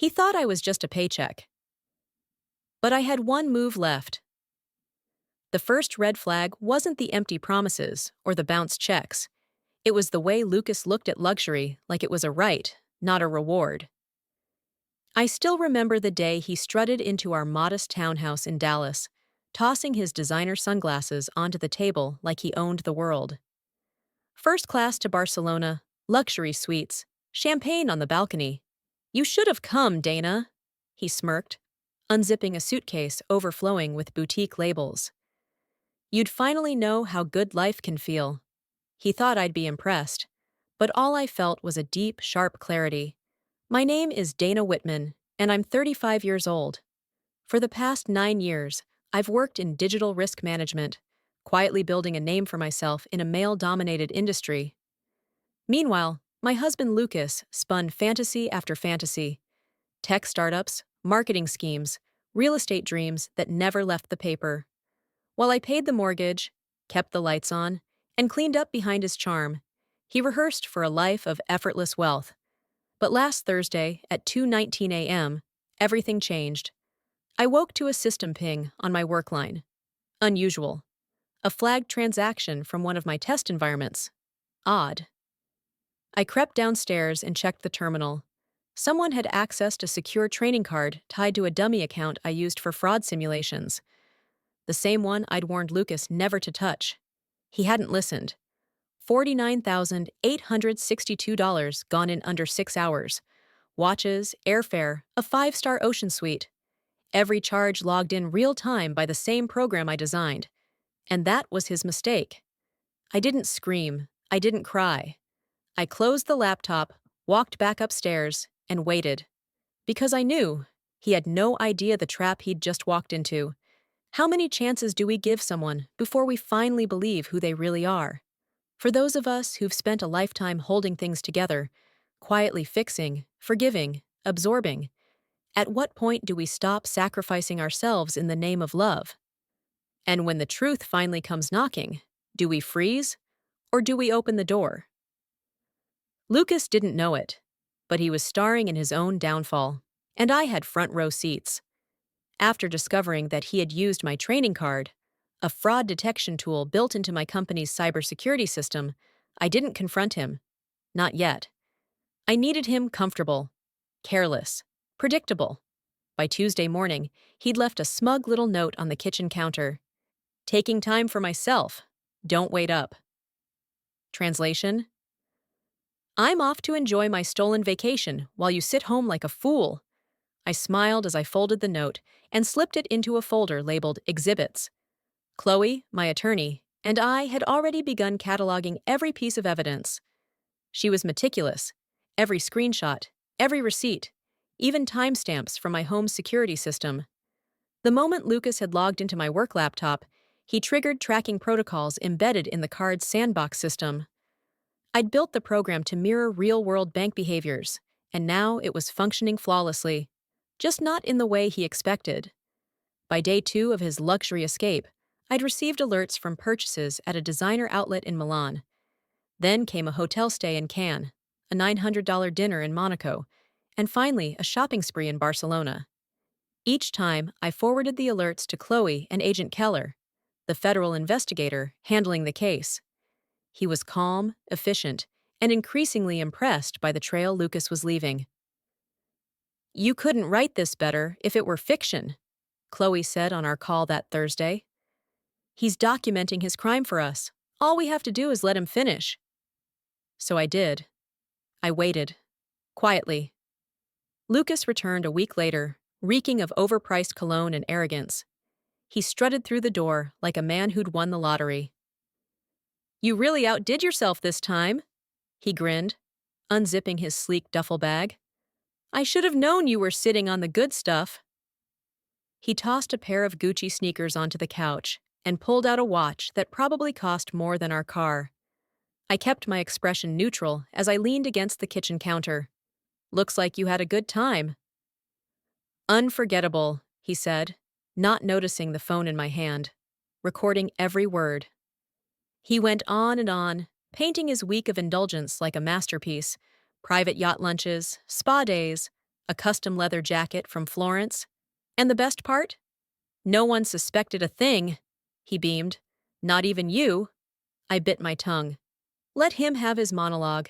He thought I was just a paycheck. But I had one move left. The first red flag wasn't the empty promises or the bounced checks. It was the way Lucas looked at luxury like it was a right, not a reward. I still remember the day he strutted into our modest townhouse in Dallas, tossing his designer sunglasses onto the table like he owned the world. First class to Barcelona, luxury suites, champagne on the balcony. You should have come, Dana, he smirked, unzipping a suitcase overflowing with boutique labels. You'd finally know how good life can feel. He thought I'd be impressed, but all I felt was a deep, sharp clarity. My name is Dana Whitman, and I'm 35 years old. For the past 9 years, I've worked in digital risk management, quietly building a name for myself in a male-dominated industry. Meanwhile, my husband Lucas spun fantasy after fantasy, tech startups, marketing schemes, real estate dreams that never left the paper. While I paid the mortgage, kept the lights on, and cleaned up behind his charm, he rehearsed for a life of effortless wealth. But last Thursday, at 2:19 a.m., everything changed. I woke to a system ping on my work line. Unusual. A flagged transaction from one of my test environments. Odd. I crept downstairs and checked the terminal. Someone had accessed a secure training card tied to a dummy account I used for fraud simulations. The same one I'd warned Lucas never to touch. He hadn't listened. $49,862 gone in under 6 hours. Watches, airfare, a 5-star ocean suite. Every charge logged in real time by the same program I designed. And that was his mistake. I didn't scream. I didn't cry. I closed the laptop, walked back upstairs, and waited. Because I knew he had no idea the trap he'd just walked into. How many chances do we give someone before we finally believe who they really are? For those of us who've spent a lifetime holding things together, quietly fixing, forgiving, absorbing, at what point do we stop sacrificing ourselves in the name of love? And when the truth finally comes knocking, do we freeze or do we open the door? Lucas didn't know it, but he was starring in his own downfall, and I had front row seats. After discovering that he had used my training card, a fraud detection tool built into my company's cybersecurity system, I didn't confront him. Not yet. I needed him comfortable, careless, predictable. By Tuesday morning, he'd left a smug little note on the kitchen counter. Taking time for myself. Don't wait up. Translation: I'm off to enjoy my stolen vacation while you sit home like a fool. I smiled as I folded the note and slipped it into a folder labeled Exhibits. Chloe, my attorney, and I had already begun cataloging every piece of evidence. She was meticulous. Every screenshot, every receipt, even timestamps from my home security system. The moment Lucas had logged into my work laptop, he triggered tracking protocols embedded in the card's sandbox system. I'd built the program to mirror real-world bank behaviors, and now it was functioning flawlessly. Just not in the way he expected. By day 2 of his luxury escape, I'd received alerts from purchases at a designer outlet in Milan. Then came a hotel stay in Cannes, a $900 dinner in Monaco, and finally a shopping spree in Barcelona. Each time, I forwarded the alerts to Chloe and Agent Keller, the federal investigator handling the case. He was calm, efficient, and increasingly impressed by the trail Lucas was leaving. You couldn't write this better if it were fiction, Chloe said on our call that Thursday. He's documenting his crime for us. All we have to do is let him finish. So I did. I waited. Quietly. Lucas returned a week later, reeking of overpriced cologne and arrogance. He strutted through the door like a man who'd won the lottery. You really outdid yourself this time, he grinned, unzipping his sleek duffel bag. I should have known you were sitting on the good stuff. He tossed a pair of Gucci sneakers onto the couch and pulled out a watch that probably cost more than our car. I kept my expression neutral as I leaned against the kitchen counter. Looks like you had a good time. Unforgettable, he said, not noticing the phone in my hand, recording every word. He went on and on, painting his week of indulgence like a masterpiece. Private yacht lunches, spa days, a custom leather jacket from Florence. And the best part? No one suspected a thing, he beamed. Not even you. I bit my tongue. Let him have his monologue.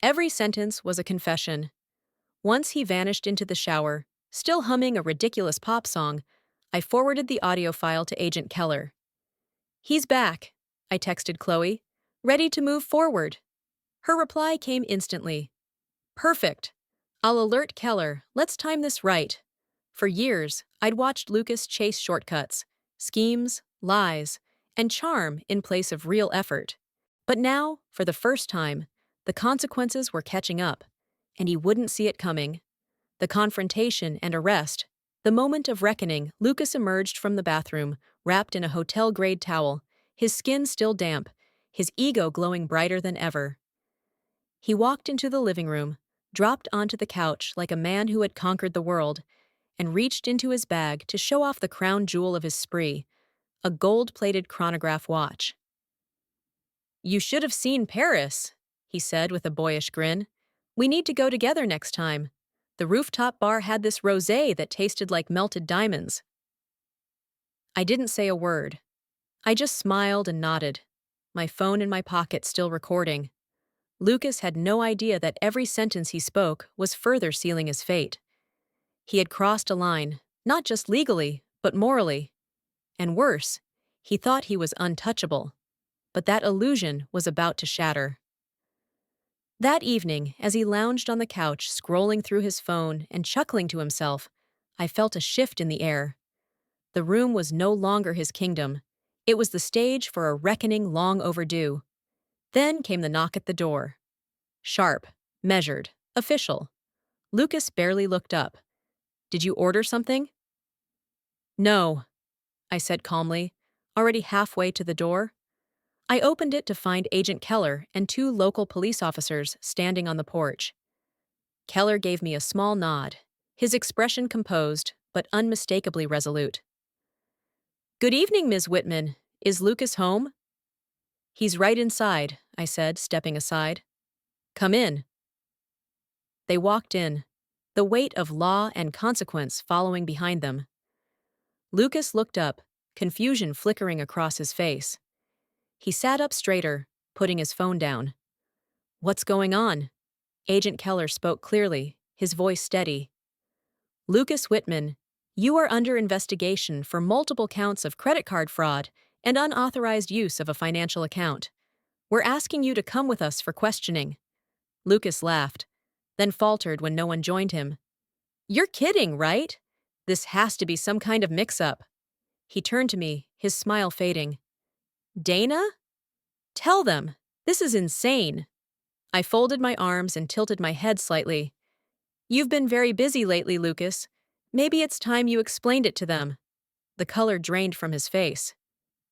Every sentence was a confession. Once he vanished into the shower, still humming a ridiculous pop song, I forwarded the audio file to Agent Keller. He's back, I texted Chloe, ready to move forward. Her reply came instantly. Perfect. I'll alert Keller. Let's time this right. For years, I'd watched Lucas chase shortcuts, schemes, lies, and charm in place of real effort. But now, for the first time, the consequences were catching up, and he wouldn't see it coming. The confrontation and arrest. The moment of reckoning, Lucas emerged from the bathroom, wrapped in a hotel-grade towel, his skin still damp, his ego glowing brighter than ever. He walked into the living room, dropped onto the couch like a man who had conquered the world, and reached into his bag to show off the crown jewel of his spree, a gold-plated chronograph watch. You should have seen Paris, he said with a boyish grin. We need to go together next time. The rooftop bar had this rosé that tasted like melted diamonds. I didn't say a word. I just smiled and nodded, my phone in my pocket still recording. Lucas had no idea that every sentence he spoke was further sealing his fate. He had crossed a line, not just legally, but morally. And worse, he thought he was untouchable. But that illusion was about to shatter. That evening, as he lounged on the couch, scrolling through his phone and chuckling to himself, I felt a shift in the air. The room was no longer his kingdom. It was the stage for a reckoning long overdue. Then came the knock at the door. Sharp, measured, official. Lucas barely looked up. Did you order something? No, I said calmly, already halfway to the door. I opened it to find Agent Keller and two local police officers standing on the porch. Keller gave me a small nod, his expression composed, but unmistakably resolute. Good evening, Ms. Whitman. Is Lucas home? He's right inside, I said, stepping aside. Come in. They walked in, the weight of law and consequence following behind them. Lucas looked up, confusion flickering across his face. He sat up straighter, putting his phone down. What's going on? Agent Keller spoke clearly, his voice steady. Lucas Whitman, you are under investigation for multiple counts of credit card fraud and unauthorized use of a financial account. We're asking you to come with us for questioning. Lucas laughed, then faltered when no one joined him. You're kidding, right? This has to be some kind of mix-up. He turned to me, his smile fading. Dana? Tell them. This is insane. I folded my arms and tilted my head slightly. You've been very busy lately, Lucas. Maybe it's time you explained it to them. The color drained from his face.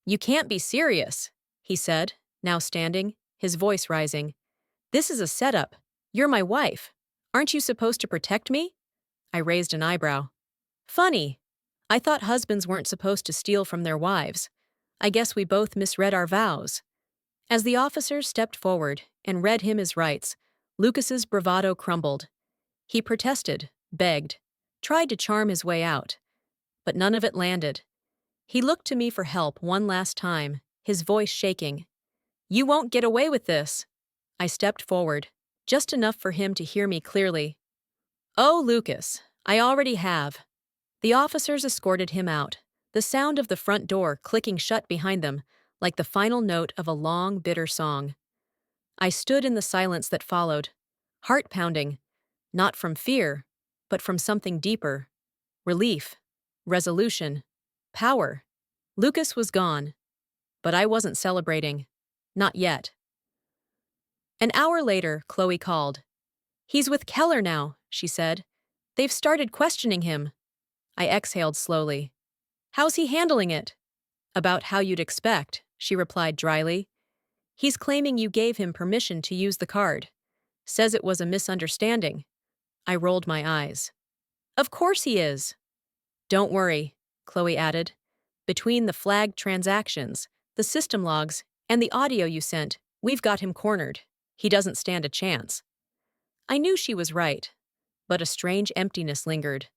You can't be serious, he said, now standing, his voice rising. This is a setup. You're my wife. Aren't you supposed to protect me? I raised an eyebrow. Funny. I thought husbands weren't supposed to steal from their wives. I guess we both misread our vows. As the officer stepped forward and read him his rights, Lucas's bravado crumbled. He protested, begged, tried to charm his way out. But none of it landed. He looked to me for help one last time, his voice shaking. You won't get away with this. I stepped forward, just enough for him to hear me clearly. Oh, Lucas, I already have. The officers escorted him out, the sound of the front door clicking shut behind them, like the final note of a long, bitter song. I stood in the silence that followed, heart pounding, not from fear, but from something deeper. Relief, resolution, power. Lucas was gone, but I wasn't celebrating. Not yet. An hour later, Chloe called. He's with Keller now, she said. They've started questioning him. I exhaled slowly. How's he handling it? About how you'd expect, she replied dryly. He's claiming you gave him permission to use the card. Says it was a misunderstanding. I rolled my eyes. Of course he is. Don't worry, Chloe added. Between the flagged transactions, the system logs, and the audio you sent, we've got him cornered. He doesn't stand a chance. I knew she was right. But a strange emptiness lingered.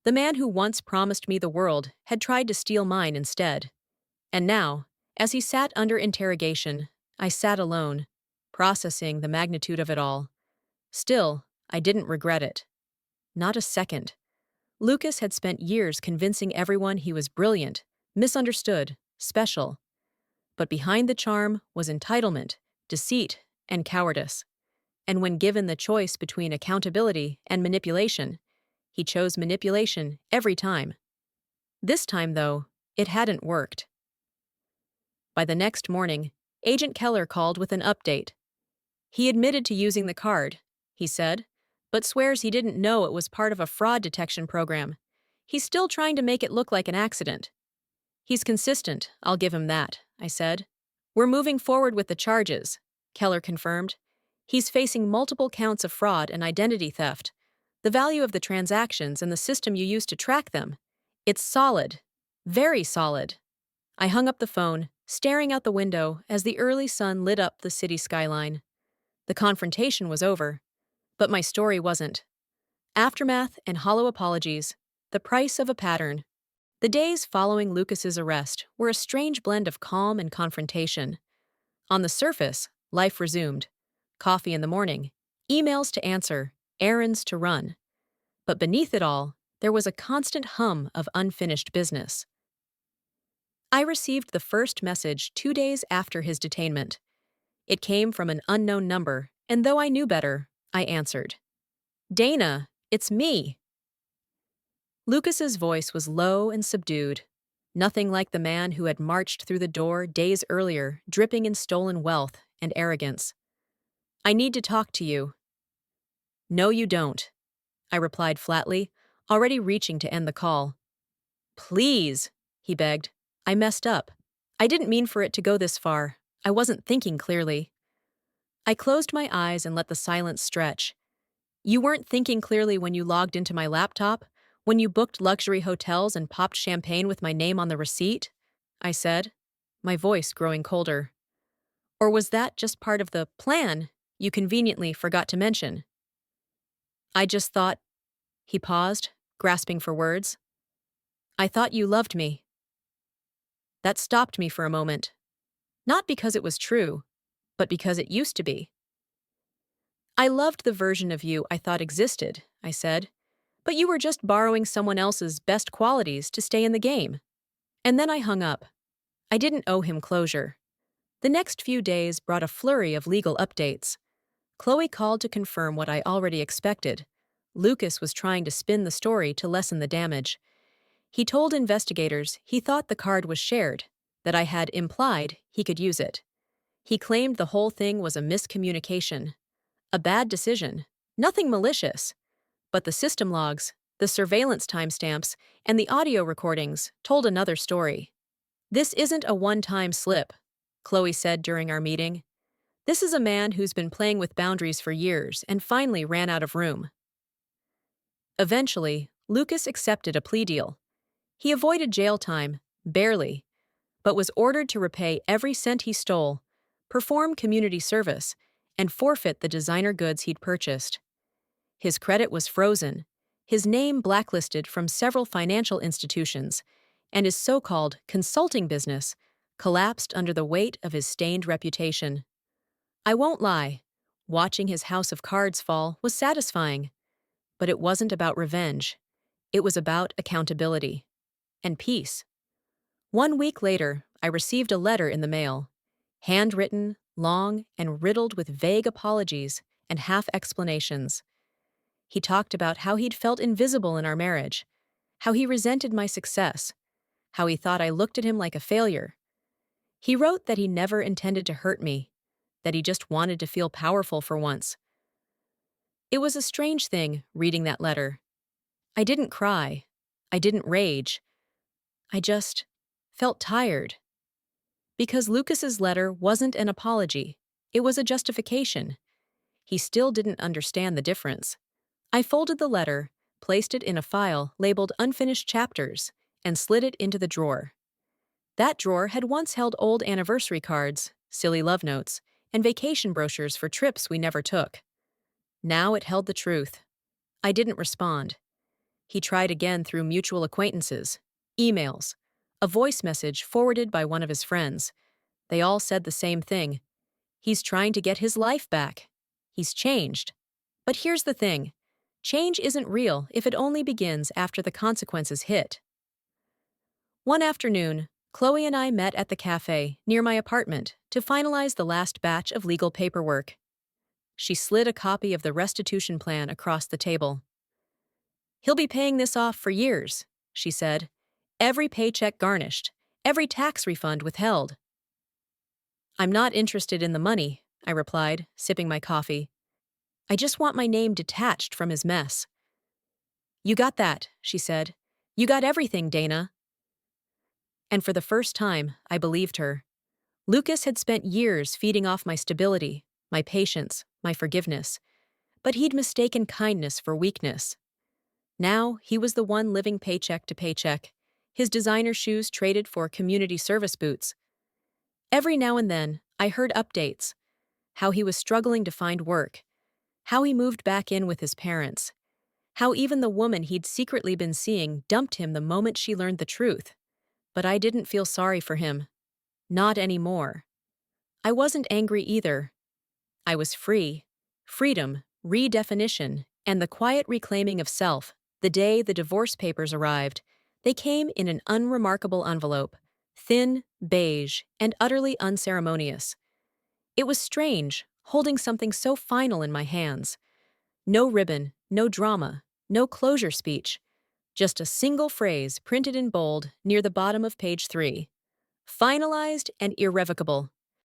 The man who once promised me the world had tried to steal mine instead. And now, as he sat under interrogation, I sat alone, processing the magnitude of it all. Still, I didn't regret it. Not a second. Lucas had spent years convincing everyone he was brilliant, misunderstood, special. But behind the charm was entitlement, deceit, and cowardice. And when given the choice between accountability and manipulation, he chose manipulation every time. This time, though, it hadn't worked. By the next morning, Agent Keller called with an update. He admitted to using the card, he said, but swears he didn't know it was part of a fraud detection program. He's still trying to make it look like an accident. He's consistent, I'll give him that, I said. We're moving forward with the charges, Keller confirmed. He's facing multiple counts of fraud and identity theft. The value of the transactions and the system you use to track them. It's solid. Very solid. I hung up the phone, staring out the window as the early sun lit up the city skyline. The confrontation was over, but my story wasn't. Aftermath and hollow apologies, the price of a pattern. The days following Lucas's arrest were a strange blend of calm and confrontation. On the surface, life resumed. Coffee in the morning, emails to answer, errands to run. But beneath it all, there was a constant hum of unfinished business. I received the first message 2 days after his detainment. It came from an unknown number, and though I knew better, I answered. Dana, it's me. Lucas's voice was low and subdued, nothing like the man who had marched through the door days earlier, dripping in stolen wealth and arrogance. I need to talk to you. No, you don't, I replied flatly, already reaching to end the call. Please, he begged. I messed up. I didn't mean for it to go this far. I wasn't thinking clearly. I closed my eyes and let the silence stretch. You weren't thinking clearly when you logged into my laptop, when you booked luxury hotels and popped champagne with my name on the receipt? I said, my voice growing colder. Or was that just part of the plan you conveniently forgot to mention? I just thought, he paused, grasping for words. I thought you loved me. That stopped me for a moment. Not because it was true, but because it used to be. I loved the version of you I thought existed, I said, but you were just borrowing someone else's best qualities to stay in the game. And then I hung up. I didn't owe him closure. The next few days brought a flurry of legal updates. Chloe called to confirm what I already expected. Lucas was trying to spin the story to lessen the damage. He told investigators he thought the card was shared, that I had implied he could use it. He claimed the whole thing was a miscommunication. A bad decision, nothing malicious. But the system logs, the surveillance timestamps, and the audio recordings told another story. This isn't a one-time slip, Chloe said during our meeting. This is a man who's been playing with boundaries for years and finally ran out of room. Eventually, Lucas accepted a plea deal. He avoided jail time, barely, but was ordered to repay every cent he stole, perform community service, and forfeit the designer goods he'd purchased. His credit was frozen, his name blacklisted from several financial institutions, and his so-called consulting business collapsed under the weight of his stained reputation. I won't lie, watching his house of cards fall was satisfying. But it wasn't about revenge. It was about accountability. And peace. 1 week later, I received a letter in the mail. Handwritten, long, and riddled with vague apologies and half-explanations. He talked about how he'd felt invisible in our marriage, how he resented my success, how he thought I looked at him like a failure. He wrote that he never intended to hurt me, that he just wanted to feel powerful for once. It was a strange thing, reading that letter. I didn't cry. I didn't rage. I just felt tired. Because Lucas's letter wasn't an apology. It was a justification. He still didn't understand the difference. I folded the letter, placed it in a file labeled Unfinished Chapters, and slid it into the drawer. That drawer had once held old anniversary cards, silly love notes, and vacation brochures for trips we never took. Now it held the truth. I didn't respond. He tried again through mutual acquaintances, emails, a voice message forwarded by one of his friends. They all said the same thing. He's trying to get his life back. He's changed. But here's the thing. Change isn't real if it only begins after the consequences hit. One afternoon, Chloe and I met at the cafe near my apartment to finalize the last batch of legal paperwork. She slid a copy of the restitution plan across the table. "He'll be paying this off for years," she said. "Every paycheck garnished, every tax refund withheld." "I'm not interested in the money," I replied, sipping my coffee. "I just want my name detached from his mess." "You got that," she said. "You got everything, Dana." And for the first time, I believed her. Lucas had spent years feeding off my stability, my patience, my forgiveness. But he'd mistaken kindness for weakness. Now he was the one living paycheck to paycheck, his designer shoes traded for community service boots. Every now and then, I heard updates. How he was struggling to find work. How he moved back in with his parents. How even the woman he'd secretly been seeing dumped him the moment she learned the truth. But I didn't feel sorry for him. Not anymore. I wasn't angry either. I was free. Freedom, redefinition, and the quiet reclaiming of self. The day the divorce papers arrived, they came in an unremarkable envelope, thin, beige, and utterly unceremonious. It was strange, holding something so final in my hands. No ribbon, no drama, no closure speech. Just a single phrase printed in bold near the bottom of page 3. Finalized and irrevocable.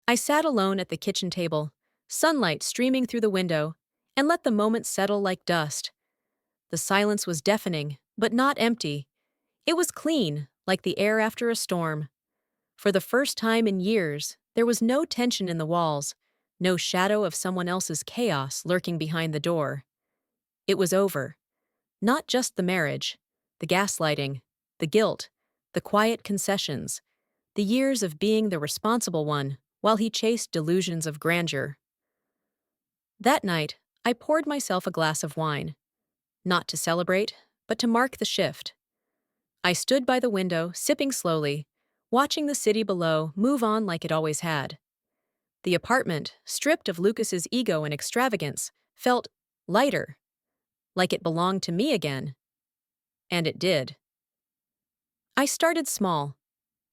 I sat alone at the kitchen table, sunlight streaming through the window, and let the moment settle like dust. The silence was deafening, but not empty. It was clean, like the air after a storm. For the first time in years, there was no tension in the walls, no shadow of someone else's chaos lurking behind the door. It was over. Not just the marriage, the gaslighting, the guilt, the quiet concessions, the years of being the responsible one while he chased delusions of grandeur. That night, I poured myself a glass of wine, not to celebrate, but to mark the shift. I stood by the window, sipping slowly, watching the city below move on like it always had. The apartment, stripped of Lucas's ego and extravagance, felt lighter, like it belonged to me again. And it did. I started small.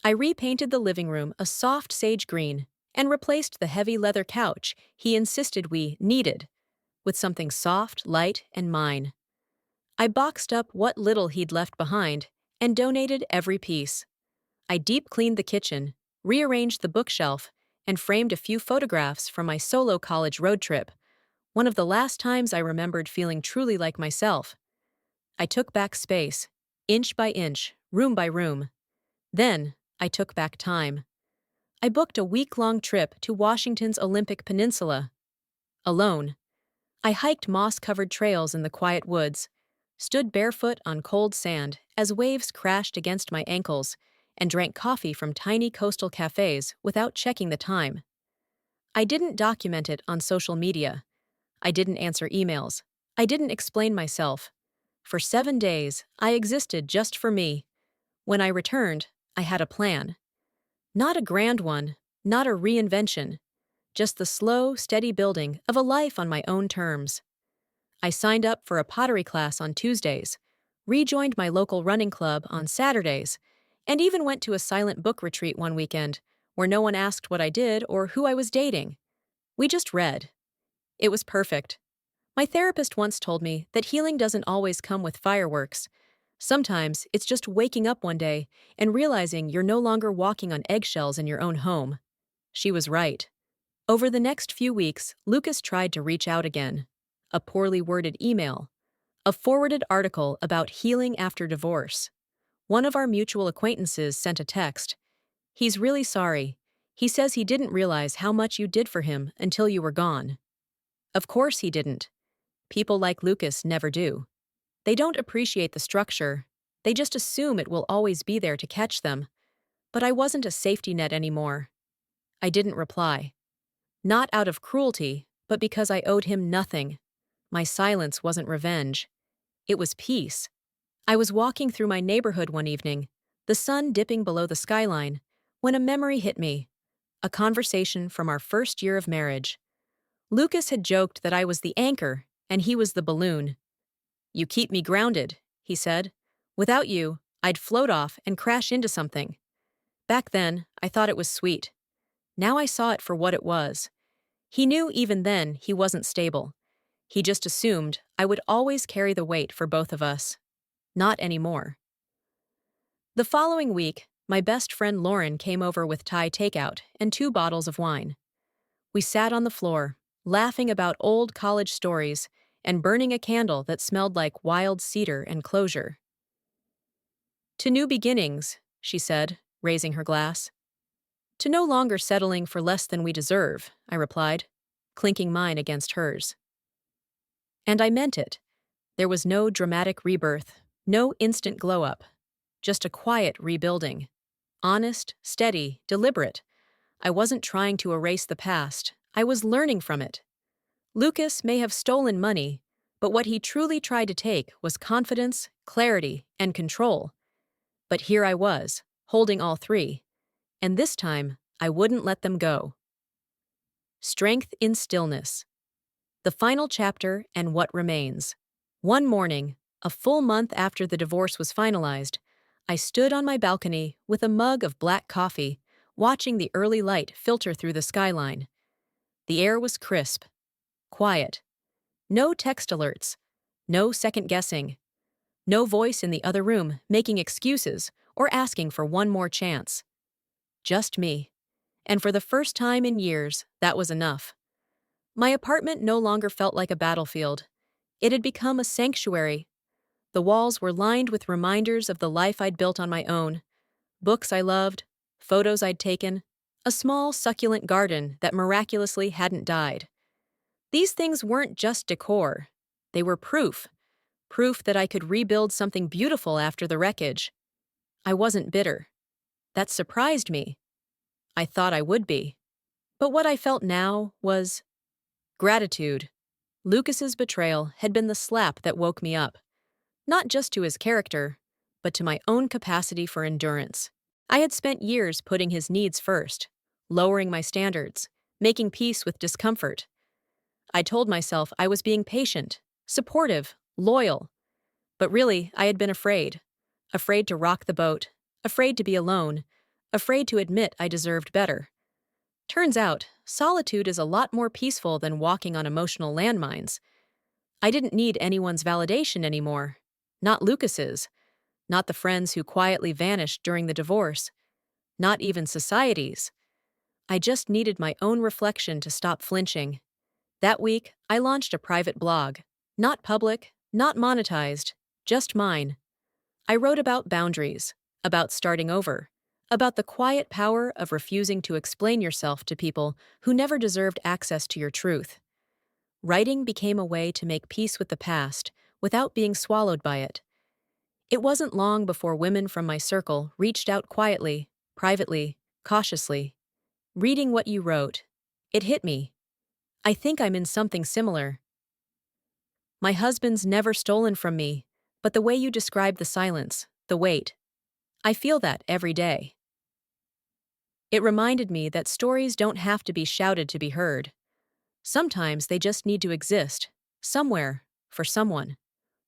I repainted the living room a soft sage green and replaced the heavy leather couch he insisted we needed with something soft, light, and mine. I boxed up what little he'd left behind and donated every piece. I deep cleaned the kitchen, rearranged the bookshelf, and framed a few photographs from my solo college road trip, one of the last times I remembered feeling truly like myself. I took back space, inch by inch, room by room. Then, I took back time. I booked a week-long trip to Washington's Olympic Peninsula. Alone. I hiked moss-covered trails in the quiet woods, stood barefoot on cold sand as waves crashed against my ankles, and drank coffee from tiny coastal cafes without checking the time. I didn't document it on social media. I didn't answer emails. I didn't explain myself. For 7 days, I existed just for me. When I returned, I had a plan. Not a grand one, not a reinvention, just the slow, steady building of a life on my own terms. I signed up for a pottery class on Tuesdays, rejoined my local running club on Saturdays, and even went to a silent book retreat one weekend where no one asked what I did or who I was dating. We just read. It was perfect. My therapist once told me that healing doesn't always come with fireworks. Sometimes it's just waking up one day and realizing you're no longer walking on eggshells in your own home. She was right. Over the next few weeks, Lucas tried to reach out again. A poorly worded email. A forwarded article about healing after divorce. One of our mutual acquaintances sent a text. "He's really sorry. He says he didn't realize how much you did for him until you were gone." Of course he didn't. People like Lucas never do. They don't appreciate the structure. They just assume it will always be there to catch them. But I wasn't a safety net anymore. I didn't reply. Not out of cruelty, but because I owed him nothing. My silence wasn't revenge. It was peace. I was walking through my neighborhood one evening, the sun dipping below the skyline, when a memory hit me. A conversation from our first year of marriage. Lucas had joked that I was the anchor, and he was the balloon. "You keep me grounded," he said. "Without you, I'd float off and crash into something." Back then, I thought it was sweet. Now I saw it for what it was. He knew even then he wasn't stable. He just assumed I would always carry the weight for both of us. Not anymore. The following week, my best friend Lauren came over with Thai takeout and 2 bottles of wine. We sat on the floor, laughing about old college stories and burning a candle that smelled like wild cedar and closure. "To new beginnings," she said, raising her glass. "To no longer settling for less than we deserve," I replied, clinking mine against hers. And I meant it. There was no dramatic rebirth, no instant glow-up, just a quiet rebuilding. Honest, steady, deliberate. I wasn't trying to erase the past, I was learning from it. Lucas may have stolen money, but what he truly tried to take was confidence, clarity, and control. But here I was, holding all three. And this time, I wouldn't let them go. Strength in Stillness. The final chapter and what remains. One morning, a full month after the divorce was finalized, I stood on my balcony with a mug of black coffee, watching the early light filter through the skyline. The air was crisp, quiet. No text alerts, no second guessing, no voice in the other room making excuses or asking for one more chance. Just me. And for the first time in years, that was enough. My apartment no longer felt like a battlefield. It had become a sanctuary. The walls were lined with reminders of the life I'd built on my own, books I loved, photos I'd taken, a small, succulent garden that miraculously hadn't died. These things weren't just decor. They were proof that I could rebuild something beautiful after the wreckage. I wasn't bitter. That surprised me. I thought I would be. But what I felt now was gratitude. Lucas's betrayal had been the slap that woke me up, not just to his character, but to my own capacity for endurance. I had spent years putting his needs first, lowering my standards, making peace with discomfort. I told myself I was being patient, supportive, loyal. But really, I had been afraid. Afraid to rock the boat, afraid to be alone, afraid to admit I deserved better. Turns out, solitude is a lot more peaceful than walking on emotional landmines. I didn't need anyone's validation anymore. Not Lucas's. Not the friends who quietly vanished during the divorce. Not even society's. I just needed my own reflection to stop flinching. That week, I launched a private blog. Not public, not monetized, just mine. I wrote about boundaries, about starting over, about the quiet power of refusing to explain yourself to people who never deserved access to your truth. Writing became a way to make peace with the past without being swallowed by it. It wasn't long before women from my circle reached out quietly, privately, cautiously. "Reading what you wrote, it hit me. I think I'm in something similar. My husband's never stolen from me, but the way you describe the silence, the weight, I feel that every day." It reminded me that stories don't have to be shouted to be heard. Sometimes they just need to exist, somewhere, for someone.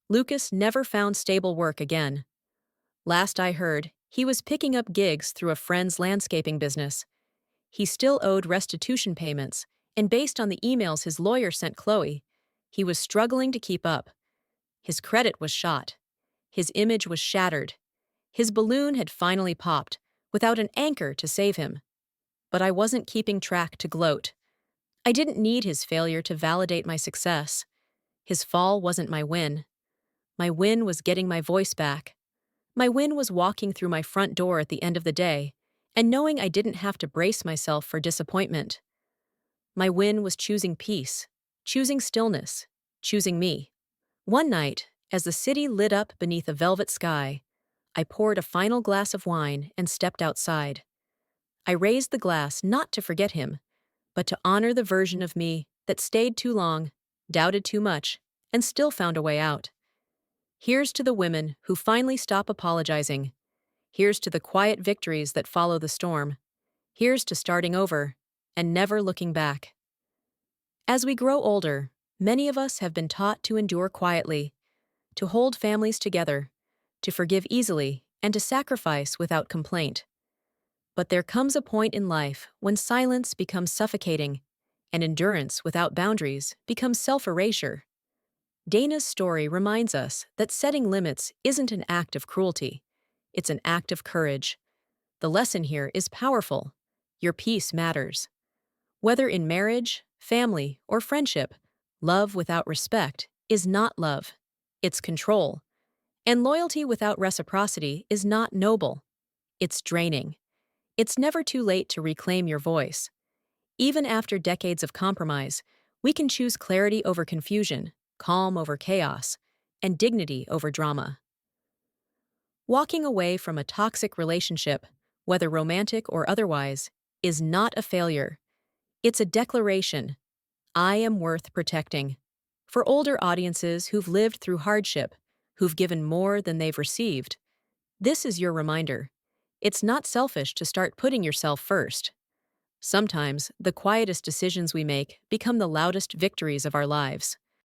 Lucas never found stable work again. Last I heard, he was picking up gigs through a friend's landscaping business. He still owed restitution payments, and based on the emails his lawyer sent Chloe, he was struggling to keep up. His credit was shot. His image was shattered. His balloon had finally popped, without an anchor to save him. But I wasn't keeping track to gloat. I didn't need his failure to validate my success. His fall wasn't my win. My win was getting my voice back. My win was walking through my front door at the end of the day and knowing I didn't have to brace myself for disappointment. My win was choosing peace, choosing stillness, choosing me. One night, as the city lit up beneath a velvet sky, I poured a final glass of wine and stepped outside. I raised the glass not to forget him, but to honor the version of me that stayed too long, doubted too much, and still found a way out. Here's to the women who finally stop apologizing. Here's to the quiet victories that follow the storm. Here's to starting over and never looking back. As we grow older, many of us have been taught to endure quietly, to hold families together, to forgive easily, and to sacrifice without complaint. But there comes a point in life when silence becomes suffocating, and endurance without boundaries becomes self-erasure. Dana's story reminds us that setting limits isn't an act of cruelty, it's an act of courage. The lesson here is powerful. Your peace matters. Whether in marriage, family, or friendship, love without respect is not love, it's control. And loyalty without reciprocity is not noble, it's draining. It's never too late to reclaim your voice. Even after decades of compromise, we can choose clarity over confusion, calm over chaos, and dignity over drama. Walking away from a toxic relationship, whether romantic or otherwise, is not a failure. It's a declaration. I am worth protecting. For older audiences who've lived through hardship, who've given more than they've received, this is your reminder. It's not selfish to start putting yourself first. Sometimes, the quietest decisions we make become the loudest victories of our lives.